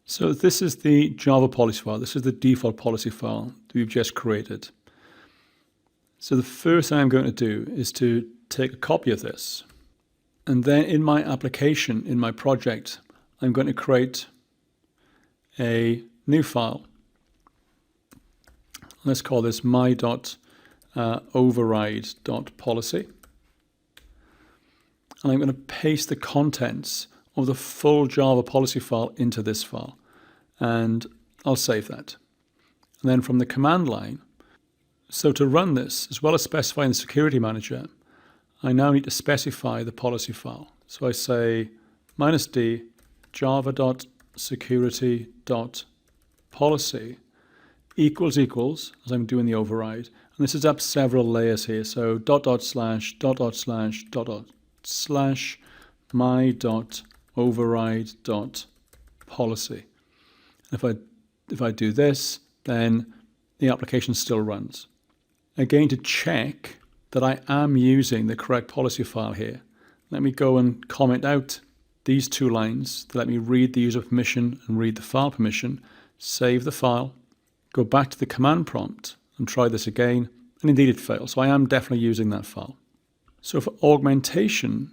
So this is the Java policy file. This is the default policy file that we've just created. So the first thing I'm going to do is to take a copy of this. And then in my application, in my project, I'm going to create a new file. Let's call this my.override.policy. And I'm going to paste the contents of the full Java policy file into this file. And I'll save that. And then from the command line, so to run this, as well as specifying the security manager, I now need to specify the policy file. So I say -d java.security.policy equals, as I'm doing the override. And this is up several layers here. So // my.override.policy. If I do this, then the application still runs. Again, to check that I am using the correct policy file here, let me go and comment out these two lines to let me read the user permission and read the file permission, save the file, go back to the command prompt and try this again, and indeed it fails. So I am definitely using that file. So for augmentation,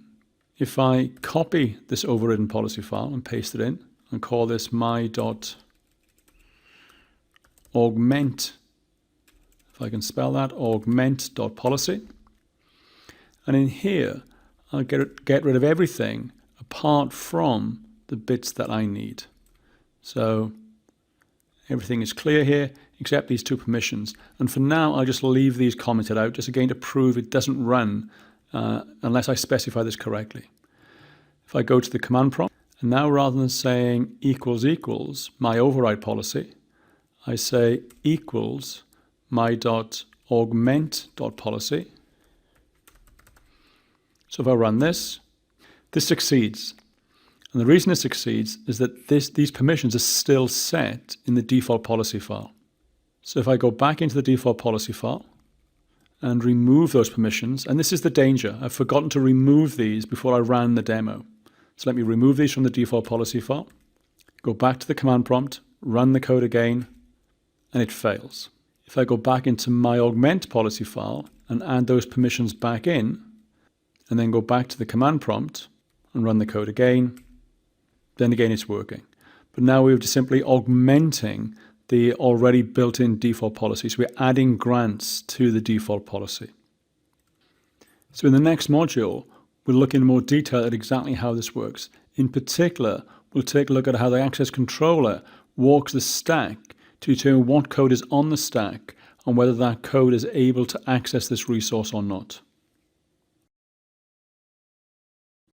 if I copy this overridden policy file and paste it in and call this my.augment, if I can spell that, augment.policy. And in here, I'll get rid of everything apart from the bits that I need. So everything is clear here except these two permissions. And for now, I'll just leave these commented out, just again to prove it doesn't run unless I specify this correctly. If I go to the command prompt, and now rather than saying equals my override policy, I say equals my.augment.policy. So if I run this succeeds. And the reason it succeeds is that these permissions are still set in the default policy file. So if I go back into the default policy file and remove those permissions, and this is the danger, I've forgotten to remove these before I ran the demo. So let me remove these from the default policy file, go back to the command prompt, run the code again, and it fails. If I go back into my augment policy file and add those permissions back in, and then go back to the command prompt and run the code again, then again it's working. But now we're just simply augmenting the already built-in default policy. So we're adding grants to the default policy. So in the next module, we'll look in more detail at exactly how this works. In particular, we'll take a look at how the access controller walks the stack to determine what code is on the stack and whether that code is able to access this resource or not.